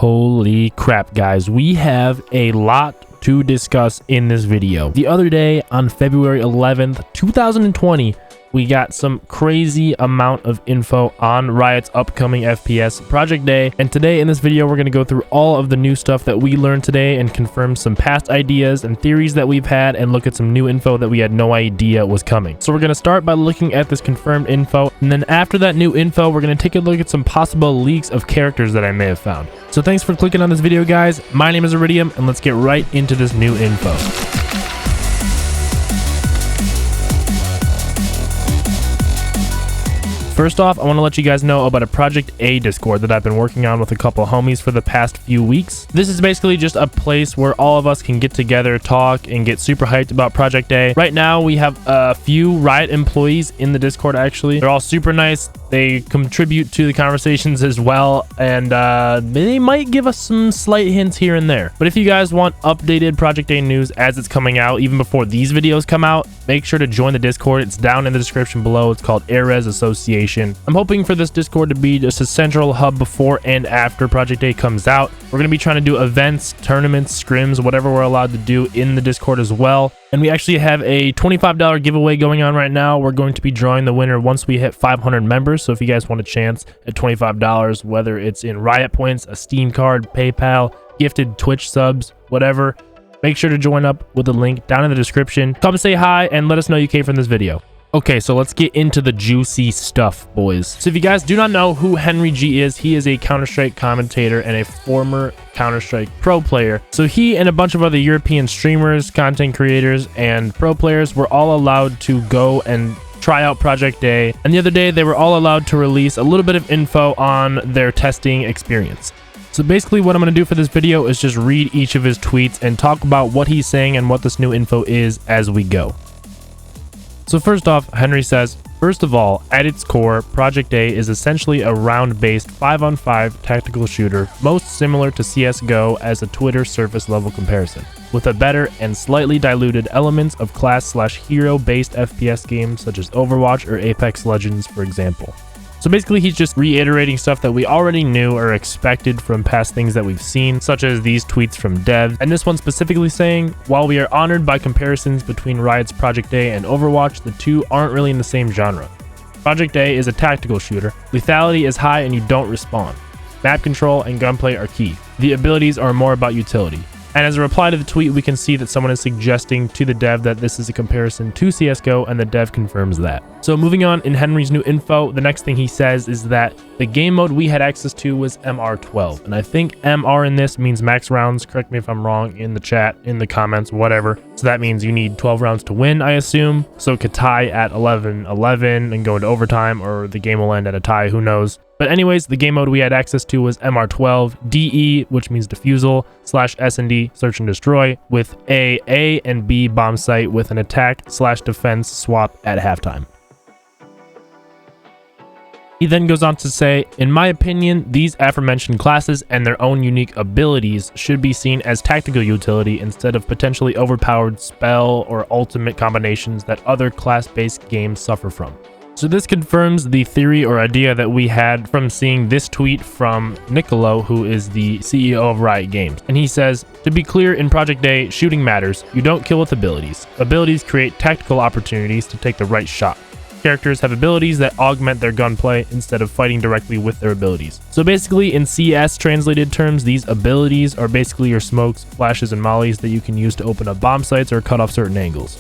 Holy crap, guys. We have a lot to discuss in this video. The other day on February 11th, 2020, we got some crazy amount of info on Riot's upcoming FPS Project Day. And today in this video, we're going to go through all of the new stuff that we learned today and confirm some past ideas and theories that we've had and look at some new info that we had no idea was coming. So we're going to start by looking at this confirmed info. And then after that new info, we're going to take a look at some possible leaks of characters that I may have found. So thanks for clicking on this video, guys. My name is Iridium, and let's get right into this new info. First off, I want to let you guys know about a Project A Discord that I've been working on with a couple homies for the past few weeks. This is basically just a place where all of us can get together, talk, and get super hyped about Project A. Right now, we have a few Riot employees in the Discord, actually. They're all super nice. They contribute to the conversations as well, and they might give us some slight hints here and there. But if you guys want updated Project A news as it's coming out, even before these videos come out, make sure to join the Discord. It's down in the description below. It's called Ares Association. I'm hoping for this Discord to be just a central hub before and after Project A comes out. We're going to be trying to do events, tournaments, scrims, whatever we're allowed to do in the Discord as well. And we actually have a $25 giveaway going on right now. We're going to be drawing the winner once we hit 500 members. So if you guys want a chance at $25, whether it's in Riot points, a Steam card, PayPal, gifted Twitch subs, whatever, make sure to join up with the link down in the description. Come say hi and let us know you came from this video. Okay, so let's get into the juicy stuff, boys. So if you guys do not know who Henry G is, he is a Counter-Strike commentator and a former Counter-Strike pro player. So he and a bunch of other European streamers, content creators, and pro players were all allowed to go and try out Project A. And the other day, they were all allowed to release a little bit of info on their testing experience. So basically what I'm going to do for this video is just read each of his tweets and talk about what he's saying and what this new info is as we go. So first off, Henry says, first of all, at its core, Project A is essentially a round-based 5-on-5 tactical shooter, most similar to CSGO as a Twitter surface level comparison, with a better and slightly diluted elements of class/hero-based FPS games such as Overwatch or Apex Legends, for example. So basically, he's just reiterating stuff that we already knew or expected from past things that we've seen, such as these tweets from devs. And this one specifically saying, while we are honored by comparisons between Riot's Project A and Overwatch, the two aren't really in the same genre. Project A is a tactical shooter. Lethality is high and you don't respawn. Map control and gunplay are key. The abilities are more about utility. And as a reply to the tweet, we can see that someone is suggesting to the dev that this is a comparison to CSGO, and the dev confirms that. So moving on in Henry's new info, the next thing he says is that the game mode we had access to was MR12. And I think MR in this means max rounds. Correct me if I'm wrong in the chat, in the comments, whatever. So that means you need 12 rounds to win, I assume. So it could tie at 11-11 and go into overtime, or the game will end at a tie, who knows. But anyways, the game mode we had access to was MR12 DE, which means defusal, /S&D, search and destroy, with A and B bomb site with an attack/defense swap at halftime. He then goes on to say, in my opinion, these aforementioned classes and their own unique abilities should be seen as tactical utility instead of potentially overpowered spell or ultimate combinations that other class-based games suffer from. So this confirms the theory or idea that we had from seeing this tweet from Nicolo, who is the CEO of Riot Games. And he says, to be clear, in Project A, shooting matters. You don't kill with abilities. Abilities create tactical opportunities to take the right shot. Characters have abilities that augment their gunplay instead of fighting directly with their abilities. So basically, in CS translated terms, these abilities are basically your smokes, flashes, and mollies that you can use to open up bomb sites or cut off certain angles.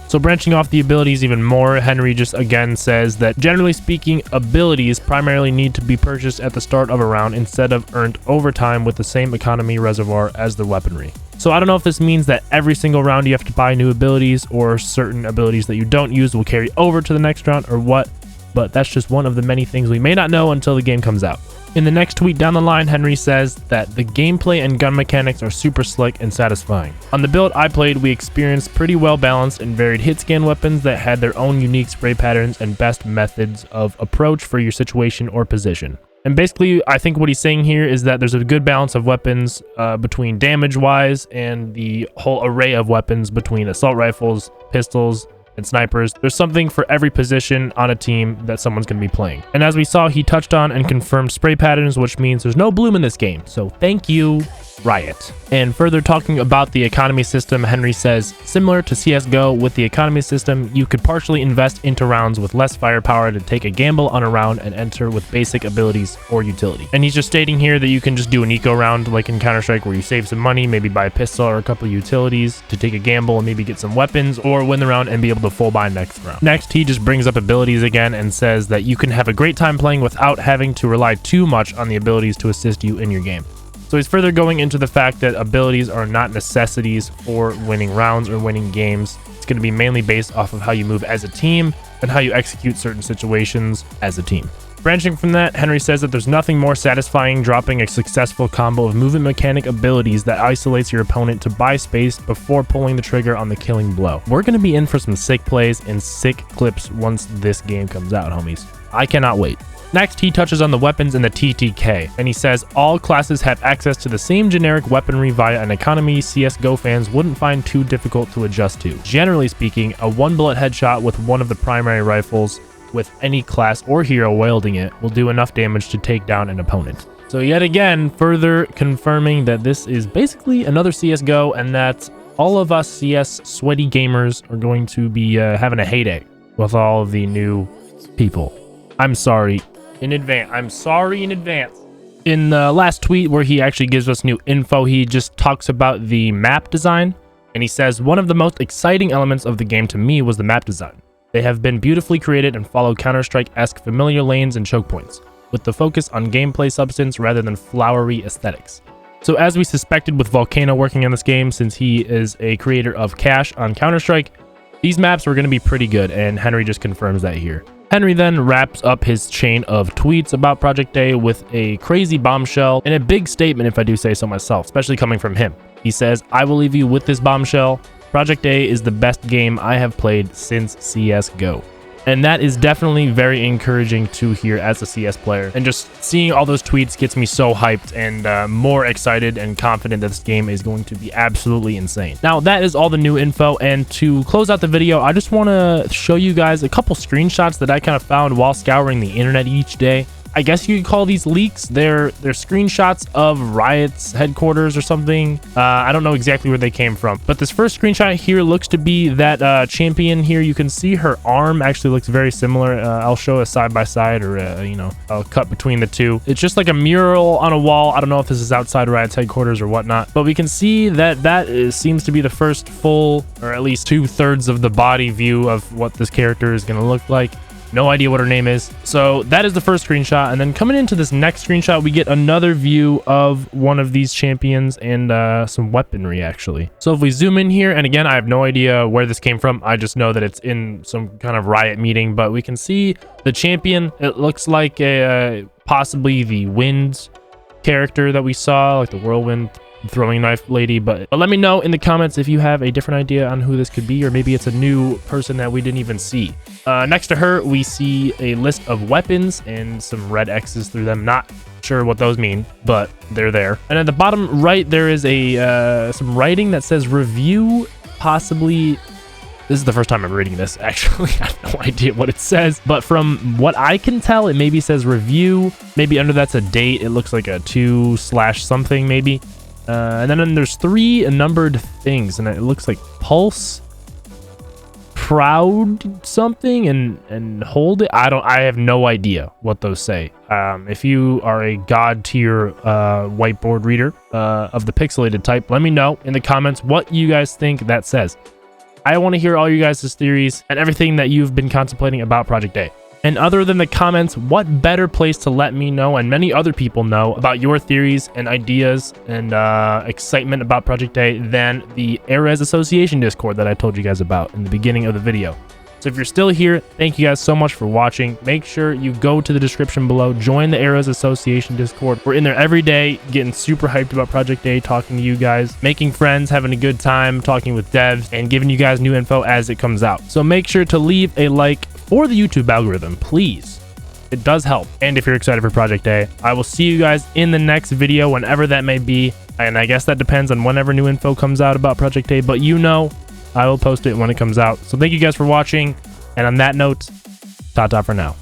So branching off the abilities even more, Henry just again says that generally speaking, abilities primarily need to be purchased at the start of a round instead of earned over time with the same economy reservoir as the weaponry. So I don't know if this means that every single round you have to buy new abilities, or certain abilities that you don't use will carry over to the next round, or what, but that's just one of the many things we may not know until the game comes out. In the next tweet down the line, Henry says that the gameplay and gun mechanics are super slick and satisfying. On the build I played, we experienced pretty well balanced and varied hit scan weapons that had their own unique spray patterns and best methods of approach for your situation or position. And basically, I think what he's saying here is that there's a good balance of weapons between damage-wise and the whole array of weapons between assault rifles, pistols, and snipers. There's something for every position on a team that someone's going to be playing. And as we saw, he touched on and confirmed spray patterns, which means there's no bloom in this game. So thank you, Riot. And further talking about the economy system, Henry says, similar to CSGO, with the economy system, you could partially invest into rounds with less firepower to take a gamble on a round and enter with basic abilities or utility. And he's just stating here that you can just do an eco round like in Counter-Strike where you save some money, maybe buy a pistol or a couple of utilities to take a gamble and maybe get some weapons or win the round and be able to full buy next round. Next, he just brings up abilities again and says that you can have a great time playing without having to rely too much on the abilities to assist you in your game. So he's further going into the fact that abilities are not necessities for winning rounds or winning games. It's going to be mainly based off of how you move as a team and how you execute certain situations as a team. Branching from that, Henry says that there's nothing more satisfying dropping a successful combo of movement mechanic abilities that isolates your opponent to buy space before pulling the trigger on the killing blow. We're going to be in for some sick plays and sick clips once this game comes out, homies. I cannot wait. Next, he touches on the weapons in the TTK, and he says all classes have access to the same generic weaponry via an economy CSGO fans wouldn't find too difficult to adjust to. Generally speaking, a one-bullet headshot with one of the primary rifles with any class or hero wielding it will do enough damage to take down an opponent. So yet again, further confirming that this is basically another CSGO and that all of us CS sweaty gamers are going to be having a heyday with all of the new people. I'm sorry in advance. I'm sorry in advance. In the last tweet where he actually gives us new info, he just talks about the map design, and he says, one of the most exciting elements of the game to me was the map design. They have been beautifully created and follow Counter-Strike-esque familiar lanes and choke points, with the focus on gameplay substance rather than flowery aesthetics. So as we suspected with Volcano working on this game, since he is a creator of Cash on Counter-Strike, these maps were going to be pretty good, and Henry just confirms that here. Henry then wraps up his chain of tweets about Project A with a crazy bombshell and a big statement, if I do say so myself, especially coming from him. He says, I will leave you with this bombshell. Project A is the best game I have played since CSGO. And that is definitely very encouraging to hear as a CS player. And just seeing all those tweets gets me so hyped and more excited and confident that this game is going to be absolutely insane. Now, that is all the new info. And to close out the video, I just want to show you guys a couple screenshots that I kind of found while scouring the internet each day. I guess you could call these leaks. They're screenshots of Riot's headquarters or something. I don't know exactly where they came from, but this first screenshot here looks to be that champion here. You can see her arm actually looks very similar. I'll show a side by side, or I'll cut between the two. It's just like a mural on a wall. I don't know if this is outside Riot's headquarters or whatnot, but we can see that seems to be the first full, or at least 2/3 of the body view of what this character is going to look like. No idea what her name is. So that is the first screenshot. And then coming into this next screenshot, we get another view of one of these champions and some weaponry, actually. So if we zoom in here, and again, I have no idea where this came from. I just know that it's in some kind of Riot meeting, but we can see the champion. It looks like possibly the wind character that we saw, like the whirlwind throwing knife lady, but let me know in the comments if you have a different idea on who this could be, or maybe it's a new person that we didn't even see. Next to her, we see a list of weapons and some red X's through them. Not sure what those mean, but they're there. And at the bottom right, there is some writing that says review, possibly. This is the first time I'm reading this, actually. I have no idea what it says, but from what I can tell, it maybe says review. Maybe under that's a date. It looks like a 2/something maybe. And then there's 3 numbered things, and it looks like Pulse, Proud something, and Hold It. I have no idea what those say. If you are a god tier whiteboard reader of the pixelated type, let me know in the comments what you guys think that says. I want to hear all you guys' theories and everything that you've been contemplating about Project A. And other than the comments, what better place to let me know and many other people know about your theories and ideas and excitement about Project A than the Ares Association Discord that I told you guys about in the beginning of the video. So if you're still here, thank you guys so much for watching. Make sure you go to the description below, join the Ares Association Discord. We're in there every day, getting super hyped about Project A, talking to you guys, making friends, having a good time, talking with devs, and giving you guys new info as it comes out. So make sure to leave a like for the YouTube algorithm, please. It does help. And if you're excited for Project A, I will see you guys in the next video, whenever that may be. And I guess that depends on whenever new info comes out about Project A, but I will post it when it comes out. So thank you guys for watching. And on that note, ta-ta for now.